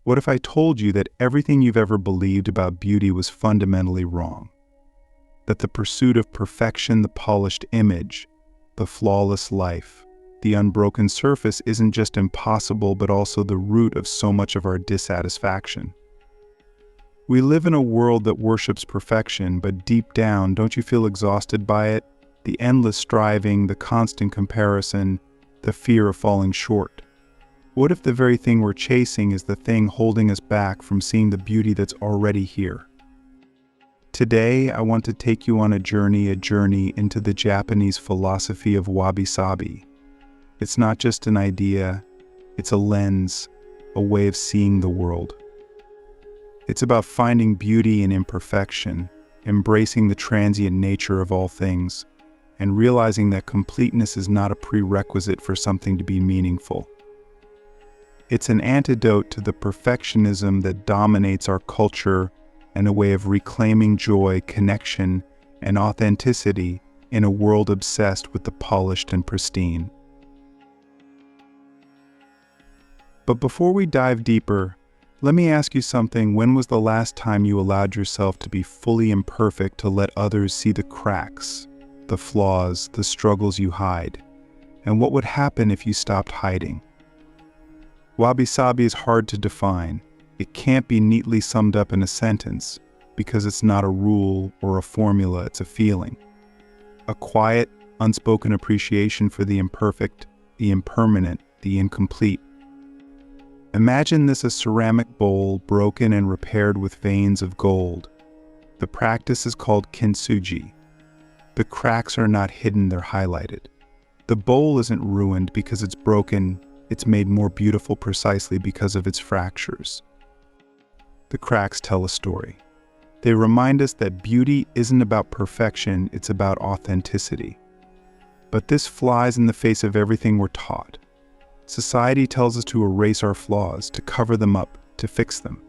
What if I told you that everything you've ever believed about beauty was fundamentally wrong? That the pursuit of perfection, the polished image, the flawless life, the unbroken surface isn't just impossible but also the root of so much of our dissatisfaction. We live in a world that worships perfection, but deep down, don't you feel exhausted by it? The endless striving, the constant comparison, the fear of falling short. What if the very thing we're chasing is the thing holding us back from seeing the beauty that's already here? Today, I want to take you on a journey into the Japanese philosophy of Wabi-Sabi. It's not just an idea, it's a lens, a way of seeing the world. It's about finding beauty in imperfection, embracing the transient nature of all things, and realizing that completeness is not a prerequisite for something to be meaningful. It's an antidote to the perfectionism that dominates our culture and a way of reclaiming joy, connection, and authenticity in a world obsessed with the polished and pristine. But before we dive deeper, let me ask you something. When was the last time you allowed yourself to be fully imperfect, to let others see the cracks, the flaws, the struggles you hide? And what would happen if you stopped hiding? Wabi-Sabi is hard to define. It can't be neatly summed up in a sentence because it's not a rule or a formula, it's a feeling. A quiet, unspoken appreciation for the imperfect, the impermanent, the incomplete. Imagine this a ceramic bowl broken and repaired with veins of gold. The practice is called kintsugi. The cracks are not hidden, they're highlighted. The bowl isn't ruined because it's broken, it's made more beautiful precisely because of its fractures. The cracks tell a story. They remind us that beauty isn't about perfection, it's about authenticity. But this flies in the face of everything we're taught. Society tells us to erase our flaws, to cover them up, to fix them.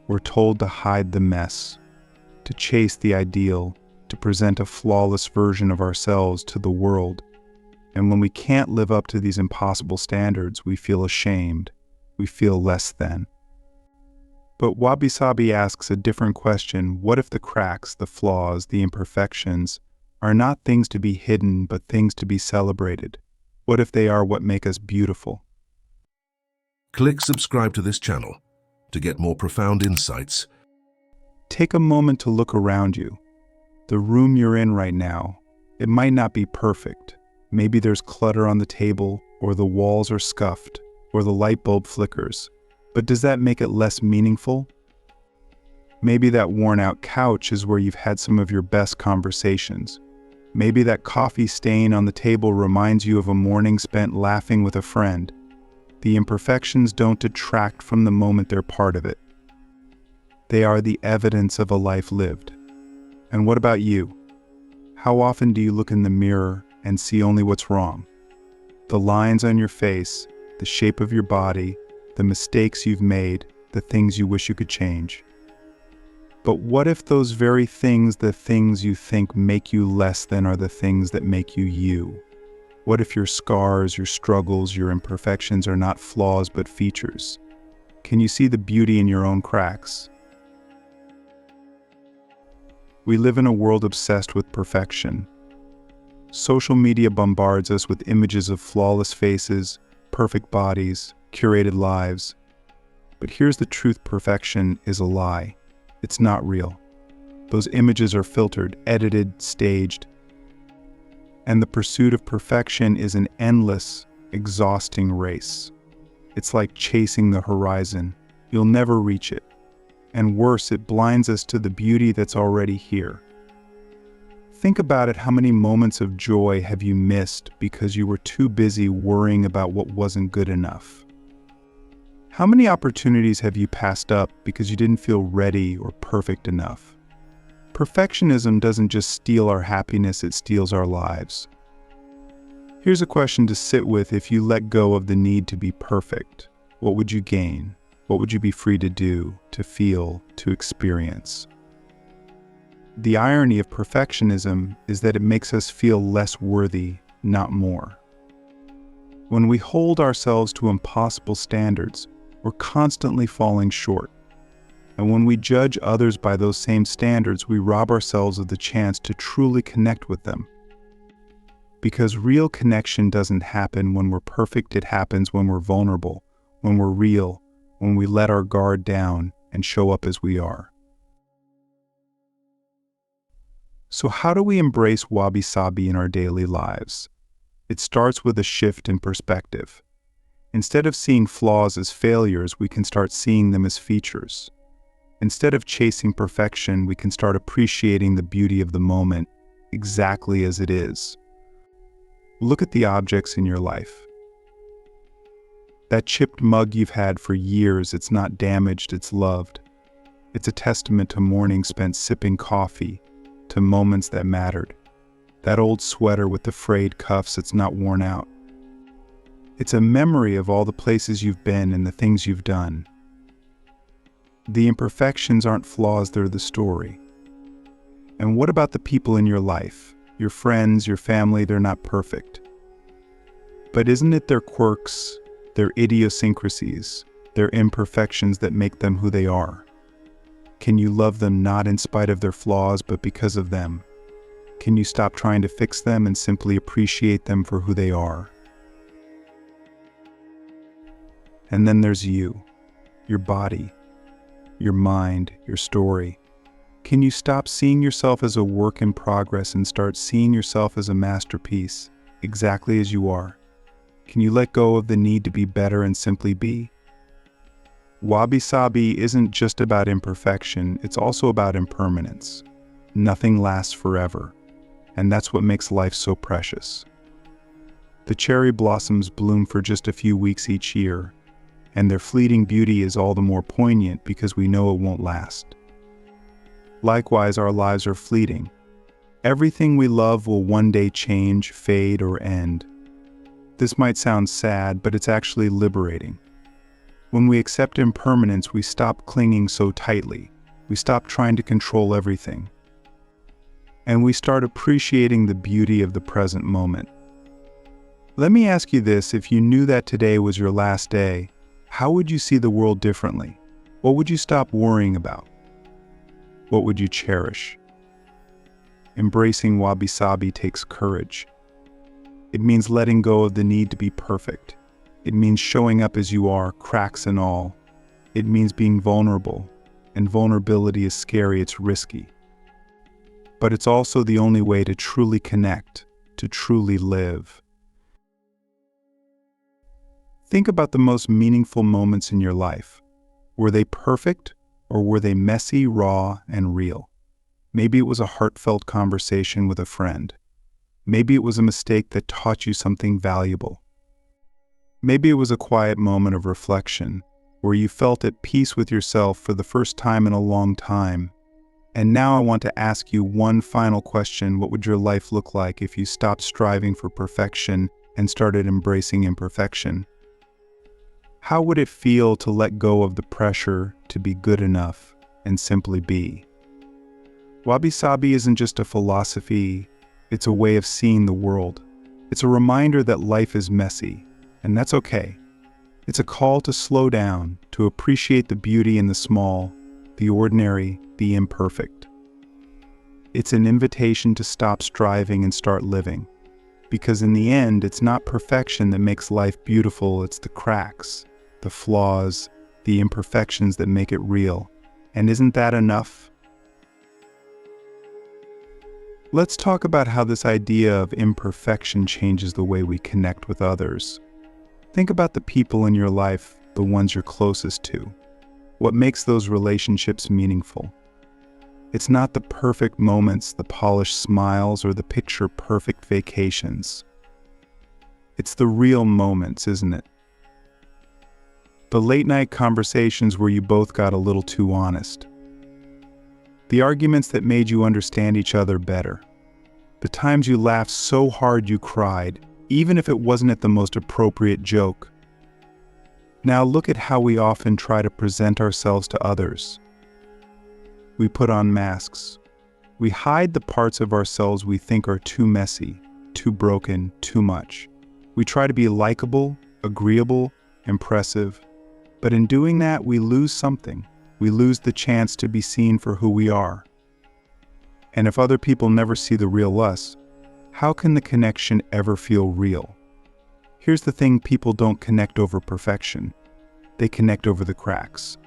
We're told to hide the mess, to chase the ideal, to present a flawless version of ourselves to the world. And when we can't live up to these impossible standards, we feel ashamed, we feel less than. But Wabi-Sabi asks a different question. What if the cracks, the flaws, the imperfections are not things to be hidden, but things to be celebrated? What if they are what make us beautiful? Click subscribe to this channel to get more profound insights. Take a moment to look around you. The room you're in right now, it might not be perfect. Maybe there's clutter on the table, or the walls are scuffed, or the light bulb flickers. But does that make it less meaningful? Maybe that worn-out couch is where you've had some of your best conversations. Maybe that coffee stain on the table reminds you of a morning spent laughing with a friend. The imperfections don't detract from the moment, they're part of it. They are the evidence of a life lived. And what about you? How often do you look in the mirror and see only what's wrong? The lines on your face, the shape of your body, the mistakes you've made, the things you wish you could change. But what if those very things, the things you think make you less than, are the things that make you you? What if your scars, your struggles, your imperfections are not flaws but features? Can you see the beauty in your own cracks? We live in a world obsessed with perfection. Social media bombards us with images of flawless faces, perfect bodies, curated lives. But here's the truth: perfection is a lie. It's not real. Those images are filtered, edited, staged. And the pursuit of perfection is an endless, exhausting race. It's like chasing the horizon. You'll never reach it. And worse, it blinds us to the beauty that's already here. Think about it. How many moments of joy have you missed because you were too busy worrying about what wasn't good enough? How many opportunities have you passed up because you didn't feel ready or perfect enough? Perfectionism doesn't just steal our happiness, it steals our lives. Here's a question to sit with. If you let go of the need to be perfect, what would you gain? What would you be free to do, to feel, to experience? The irony of perfectionism is that it makes us feel less worthy, not more. When we hold ourselves to impossible standards, We're constantly falling short. And when we judge others by those same standards, we rob ourselves of the chance to truly connect with them. Because real connection doesn't happen when we're perfect, it happens when we're vulnerable, when we're real, when we let our guard down and show up as we are. So how do we embrace Wabi-Sabi in our daily lives? It starts with a shift in perspective. Instead of seeing flaws as failures, we can start seeing them as features. Instead of chasing perfection, we can start appreciating the beauty of the moment exactly as it is. Look at the objects in your life. That chipped mug you've had for years, it's not damaged, it's loved. It's a testament to mornings spent sipping coffee, to moments that mattered. That old sweater with the frayed cuffs, it's not worn out. It's a memory of all the places you've been and the things you've done. The imperfections aren't flaws, they're the story. And what about the people in your life? Your friends, your family, they're not perfect. But isn't it their quirks, their idiosyncrasies, their imperfections that make them who they are? Can you love them not in spite of their flaws, but because of them? Can you stop trying to fix them and simply appreciate them for who they are? And then there's you, your body, your mind, your story. Can you stop seeing yourself as a work in progress and start seeing yourself as a masterpiece, exactly as you are? Can you let go of the need to be better and simply be? Wabi-Sabi isn't just about imperfection, it's also about impermanence. Nothing lasts forever, and that's what makes life so precious. The cherry blossoms bloom for just a few weeks each year, and their fleeting beauty is all the more poignant because we know it won't last. Likewise, our lives are fleeting. Everything we love will one day change, fade, or end. This might sound sad, but it's actually liberating. When we accept impermanence, we stop clinging so tightly. We stop trying to control everything. And we start appreciating the beauty of the present moment. Let me ask you this: if you knew that today was your last day, how would you see the world differently? What would you stop worrying about? What would you cherish? Embracing Wabi-Sabi takes courage. It means letting go of the need to be perfect. It means showing up as you are, cracks and all. It means being vulnerable, and vulnerability is scary, it's risky. But it's also the only way to truly connect, to truly live. Think about the most meaningful moments in your life. Were they perfect, or were they messy, raw, and real? Maybe it was a heartfelt conversation with a friend. Maybe it was a mistake that taught you something valuable. Maybe it was a quiet moment of reflection, where you felt at peace with yourself for the first time in a long time. And now I want to ask you one final question: what would your life look like if you stopped striving for perfection and started embracing imperfection? How would it feel to let go of the pressure to be good enough and simply be? Wabi-Sabi isn't just a philosophy, it's a way of seeing the world. It's a reminder that life is messy, and that's okay. It's a call to slow down, to appreciate the beauty in the small, the ordinary, the imperfect. It's an invitation to stop striving and start living. Because in the end, it's not perfection that makes life beautiful, it's the cracks, the flaws, the imperfections that make it real. And isn't that enough? Let's talk about how this idea of imperfection changes the way we connect with others. Think about the people in your life, the ones you're closest to. What makes those relationships meaningful? It's not the perfect moments, the polished smiles, or the picture-perfect vacations. It's the real moments, isn't it? The late-night conversations where you both got a little too honest. The arguments that made you understand each other better. The times you laughed so hard you cried, even if it wasn't at the most appropriate joke. Now look at how we often try to present ourselves to others. We put on masks. We hide the parts of ourselves we think are too messy, too broken, too much. We try to be likable, agreeable, impressive. But in doing that, we lose something. We lose the chance to be seen for who we are. And if other people never see the real us, how can the connection ever feel real? Here's the thing: people don't connect over perfection. They connect over the cracks.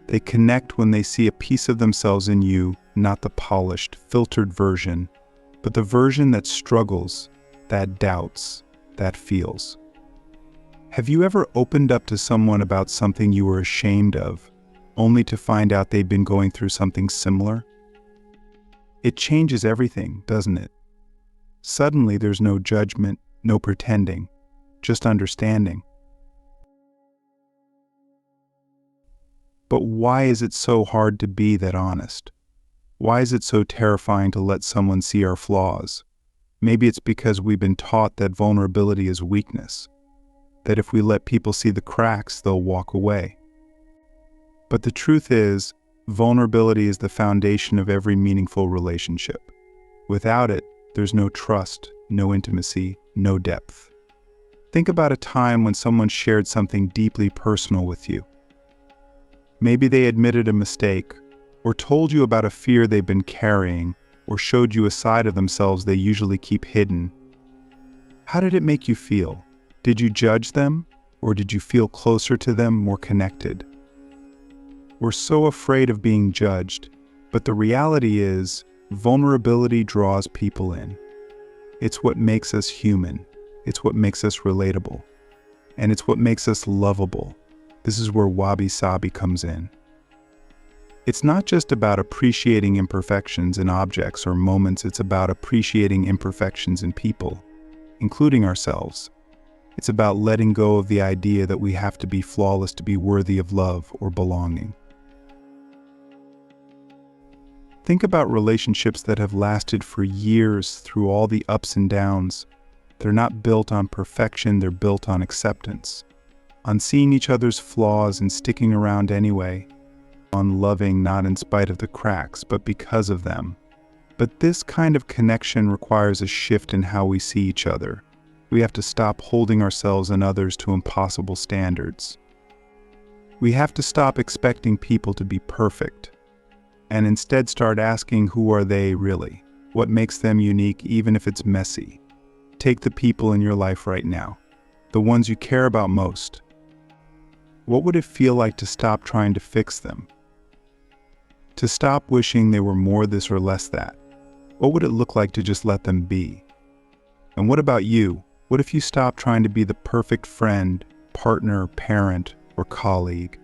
They connect when they see a piece of themselves in you, not the polished, filtered version, but the version that struggles, that doubts, that feels. Have you ever opened up to someone about something you were ashamed of, only to find out they'd been going through something similar? It changes everything, doesn't it? Suddenly there's no judgment, no pretending, just understanding. But why is it so hard to be that honest? Why is it so terrifying to let someone see our flaws? Maybe it's because we've been taught that vulnerability is weakness, that if we let people see the cracks, they'll walk away. But the truth is, vulnerability is the foundation of every meaningful relationship. Without it, there's no trust, no intimacy, no depth. Think about a time when someone shared something deeply personal with you. Maybe they admitted a mistake, or told you about a fear they've been carrying, or showed you a side of themselves they usually keep hidden. How did it make you feel? Did you judge them, or did you feel closer to them, more connected? We're so afraid of being judged, but the reality is, vulnerability draws people in. It's what makes us human. It's what makes us relatable. And it's what makes us lovable. This is where Wabi-Sabi comes in. It's not just about appreciating imperfections in objects or moments, it's about appreciating imperfections in people, including ourselves. It's about letting go of the idea that we have to be flawless to be worthy of love or belonging. Think about relationships that have lasted for years through all the ups and downs. They're not built on perfection, they're built on acceptance, on seeing each other's flaws and sticking around anyway, on loving not in spite of the cracks, but because of them. But this kind of connection requires a shift in how we see each other. We have to stop holding ourselves and others to impossible standards. We have to stop expecting people to be perfect, and instead start asking, who are they really? What makes them unique, even if it's messy? Take the people in your life right now, the ones you care about most. What would it feel like to stop trying to fix them? To stop wishing they were more this or less that? What would it look like to just let them be? And what about you? What if you stopped trying to be the perfect friend, partner, parent, or colleague?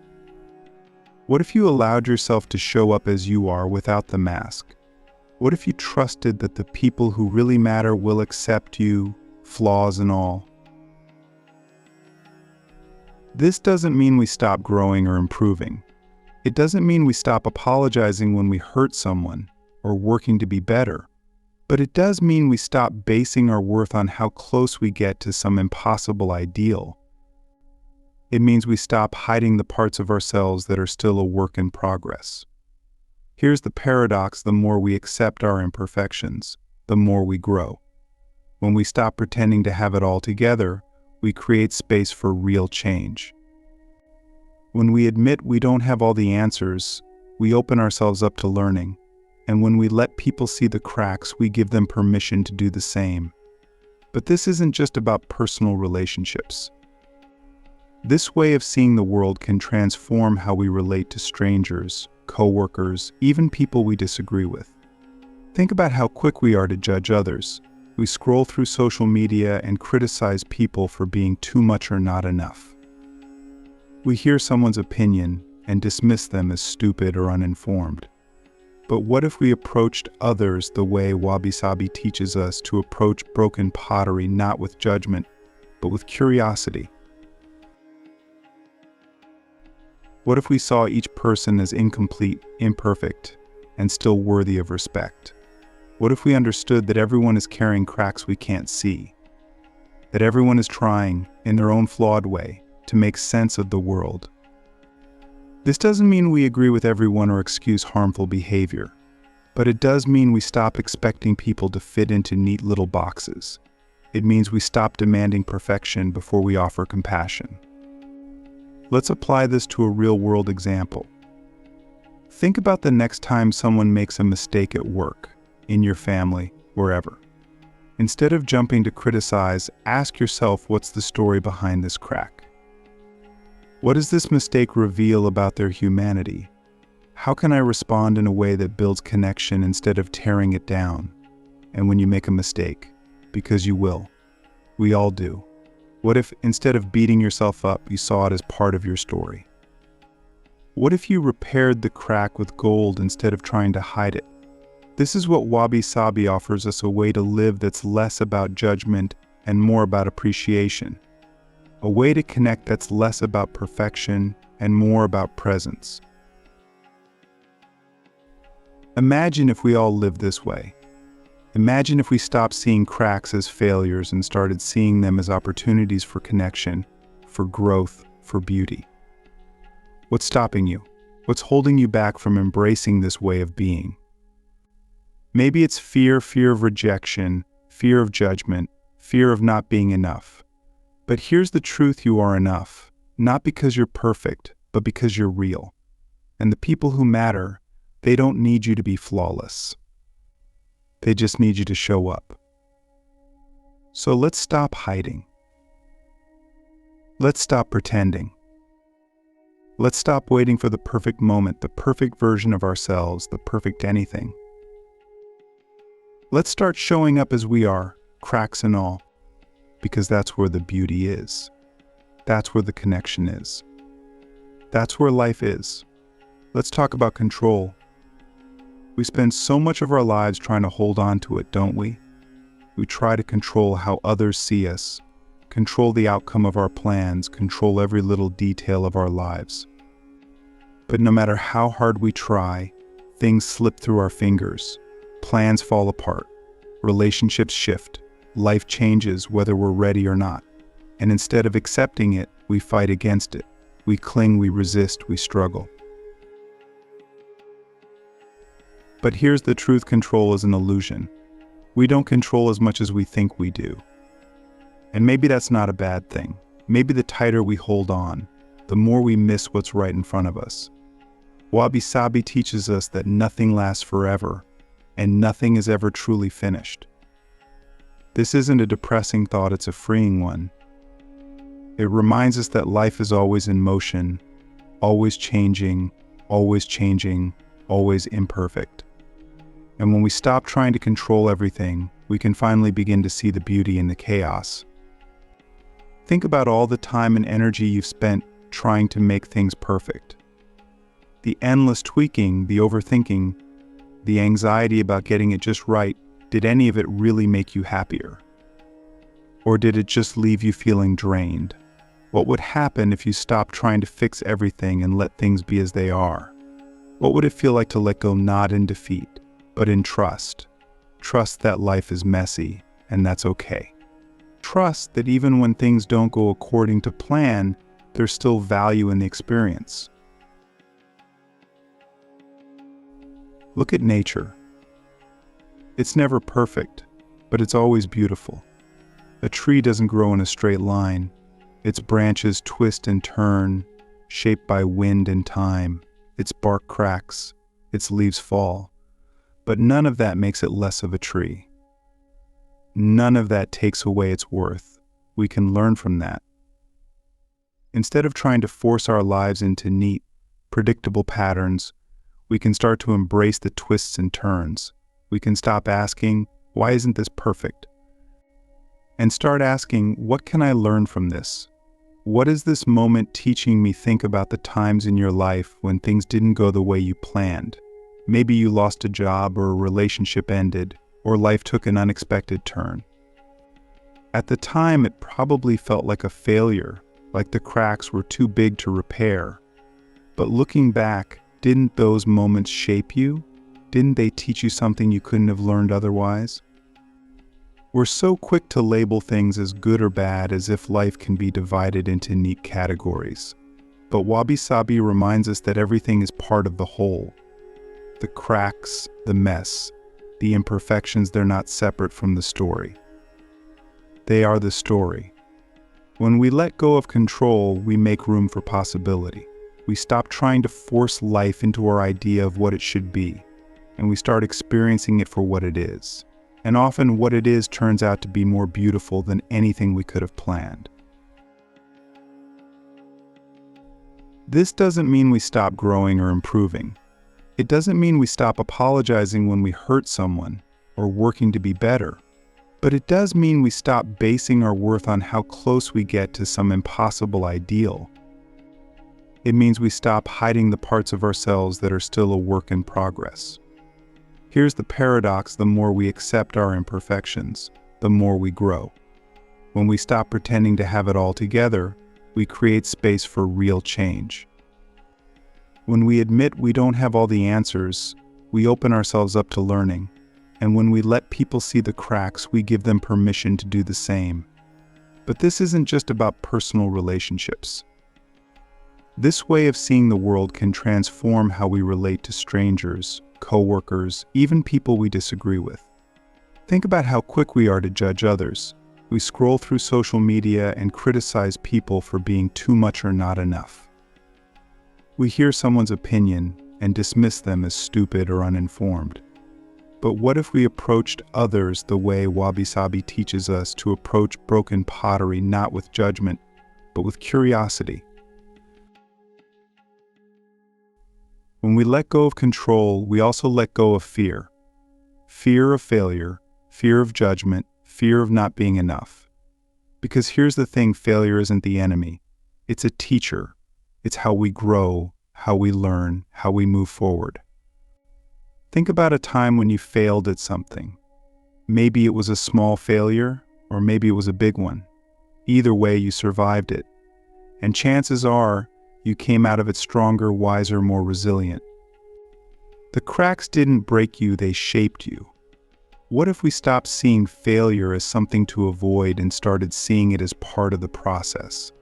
What if you allowed yourself to show up as you are without the mask? What if you trusted that the people who really matter will accept you, flaws and all? This doesn't mean we stop growing or improving. It doesn't mean we stop apologizing when we hurt someone or working to be better. But it does mean we stop basing our worth on how close we get to some impossible ideal. It means we stop hiding the parts of ourselves that are still a work in progress. Here's the paradox: the more we accept our imperfections, the more we grow. When we stop pretending to have it all together, we create space for real change. When we admit we don't have all the answers, we open ourselves up to learning. And when we let people see the cracks, we give them permission to do the same. But this isn't just about personal relationships. This way of seeing the world can transform how we relate to strangers, coworkers, even people we disagree with. Think about how quick we are to judge others. We scroll through social media and criticize people for being too much or not enough. We hear someone's opinion and dismiss them as stupid or uninformed. But what if we approached others the way Wabi-Sabi teaches us to approach broken pottery, not with judgment, but with curiosity? What if we saw each person as incomplete, imperfect, and still worthy of respect? What if we understood that everyone is carrying cracks we can't see? That everyone is trying, in their own flawed way, to make sense of the world? This doesn't mean we agree with everyone or excuse harmful behavior, but it does mean we stop expecting people to fit into neat little boxes. It means we stop demanding perfection before we offer compassion. Let's apply this to a real-world example. Think about the next time someone makes a mistake at work, in your family, wherever. Instead of jumping to criticize, ask yourself, what's the story behind this crack? What does this mistake reveal about their humanity? How can I respond in a way that builds connection instead of tearing it down? And when you make a mistake, because you will, we all do, what if instead of beating yourself up, you saw it as part of your story? What if you repaired the crack with gold instead of trying to hide it? This is what Wabi-Sabi offers us, a way to live that's less about judgment and more about appreciation. A way to connect that's less about perfection and more about presence. Imagine if we all lived this way. Imagine if we stopped seeing cracks as failures and started seeing them as opportunities for connection, for growth, for beauty. What's stopping you? What's holding you back from embracing this way of being? Maybe it's fear of rejection, fear of judgment, fear of not being enough. But here's the truth: you are enough, not because you're perfect, but because you're real. And the people who matter, they don't need you to be flawless. They just need you to show up. So let's stop hiding. Let's stop pretending. Let's stop waiting for the perfect moment, the perfect version of ourselves, the perfect anything. Let's start showing up as we are, cracks and all, because that's where the beauty is. That's where the connection is. That's where life is. Let's talk about control. We spend so much of our lives trying to hold on to it, don't we? We try to control how others see us, control the outcome of our plans, control every little detail of our lives. But no matter how hard we try, things slip through our fingers. Plans fall apart. Relationships shift. Life changes whether we're ready or not. And instead of accepting it, we fight against it. We cling, we resist, we struggle. But here's the truth: control is an illusion. We don't control as much as we think we do. And maybe that's not a bad thing. Maybe the tighter we hold on, the more we miss what's right in front of us. Wabi-Sabi teaches us that nothing lasts forever, and nothing is ever truly finished. This isn't a depressing thought, it's a freeing one. It reminds us that life is always in motion, always changing, always imperfect. And when we stop trying to control everything, we can finally begin to see the beauty in the chaos. Think about all the time and energy you've spent trying to make things perfect. The endless tweaking, the overthinking, the anxiety about getting it just right. Did any of it really make you happier? Or did it just leave you feeling drained? What would happen if you stopped trying to fix everything and let things be as they are? What would it feel like to let go, not in defeat, but in trust? Trust that life is messy, and that's okay. Trust that even when things don't go according to plan, there's still value in the experience. Look at nature. It's never perfect, but it's always beautiful. A tree doesn't grow in a straight line. Its branches twist and turn, shaped by wind and time. Its bark cracks, its leaves fall. But none of that makes it less of a tree. None of that takes away its worth. We can learn from that. Instead of trying to force our lives into neat, predictable patterns, we can start to embrace the twists and turns. We can stop asking, why isn't this perfect? And start asking, what can I learn from this? What is this moment teaching me? Think about the times in your life when things didn't go the way you planned. Maybe you lost a job, or a relationship ended, or life took an unexpected turn. At the time, it probably felt like a failure, like the cracks were too big to repair. But looking back, didn't those moments shape you? Didn't they teach you something you couldn't have learned otherwise? We're so quick to label things as good or bad, as if life can be divided into neat categories. But Wabi-Sabi reminds us that everything is part of the whole. The cracks, the mess, the imperfections, they're not separate from the story. They are the story. When we let go of control, we make room for possibility. We stop trying to force life into our idea of what it should be, and we start experiencing it for what it is. And often what it is turns out to be more beautiful than anything we could have planned. This doesn't mean we stop growing or improving. It doesn't mean we stop apologizing when we hurt someone or working to be better. But it does mean we stop basing our worth on how close we get to some impossible ideal. It means we stop hiding the parts of ourselves that are still a work in progress. Here's the paradox: the more we accept our imperfections, the more we grow. When we stop pretending to have it all together, we create space for real change. When we admit we don't have all the answers, we open ourselves up to learning. And when we let people see the cracks, we give them permission to do the same. But this isn't just about personal relationships. This way of seeing the world can transform how we relate to strangers, coworkers, even people we disagree with. Think about how quick we are to judge others. We scroll through social media and criticize people for being too much or not enough. We hear someone's opinion and dismiss them as stupid or uninformed. But what if we approached others the way Wabi-Sabi teaches us to approach broken pottery, not with judgment, but with curiosity? When we let go of control, we also let go of fear. Fear of failure, fear of judgment, fear of not being enough. Because here's the thing: failure isn't the enemy. It's a teacher. It's how we grow, how we learn, how we move forward. Think about a time when you failed at something. Maybe it was a small failure, or maybe it was a big one. Either way, you survived it. And chances are, you came out of it stronger, wiser, more resilient. The cracks didn't break you, they shaped you. What if we stopped seeing failure as something to avoid and started seeing it as part of the process?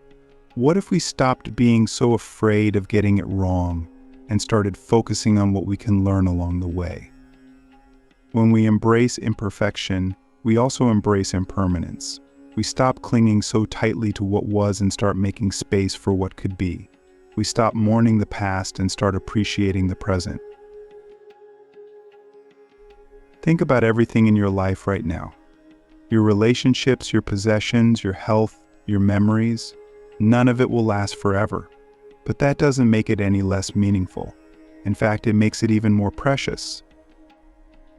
What if we stopped being so afraid of getting it wrong and started focusing on what we can learn along the way? When we embrace imperfection, we also embrace impermanence. We stop clinging so tightly to what was and start making space for what could be. We stop mourning the past and start appreciating the present. Think about everything in your life right now. Your relationships, your possessions, your health, your memories. None of it will last forever. But that doesn't make it any less meaningful. In fact, it makes it even more precious.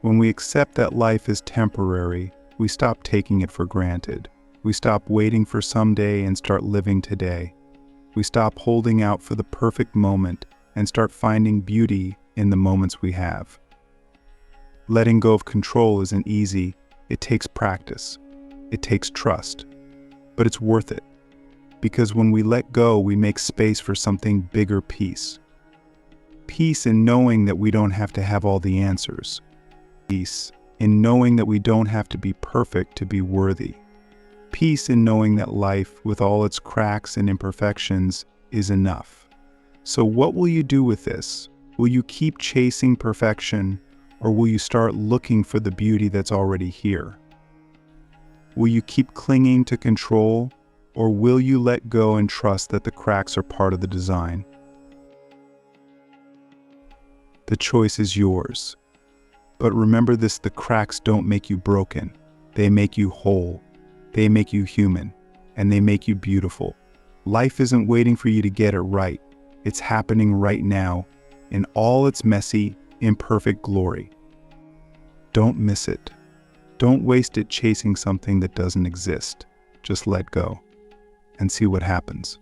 When we accept that life is temporary, we stop taking it for granted. We stop waiting for someday and start living today. We stop holding out for the perfect moment and start finding beauty in the moments we have. Letting go of control isn't easy. It takes practice. It takes trust. But it's worth it. Because when we let go, we make space for something bigger: peace. Peace in knowing that we don't have to have all the answers. Peace in knowing that we don't have to be perfect to be worthy. Peace in knowing that life, with all its cracks and imperfections, is enough. So what will you do with this? Will you keep chasing perfection, or will you start looking for the beauty that's already here? Will you keep clinging to control, or will you let go and trust that the cracks are part of the design? The choice is yours. But remember this: the cracks don't make you broken. They make you whole. They make you human. And they make you beautiful. Life isn't waiting for you to get it right. It's happening right now, in all its messy, imperfect glory. Don't miss it. Don't waste it chasing something that doesn't exist. Just let go and see what happens.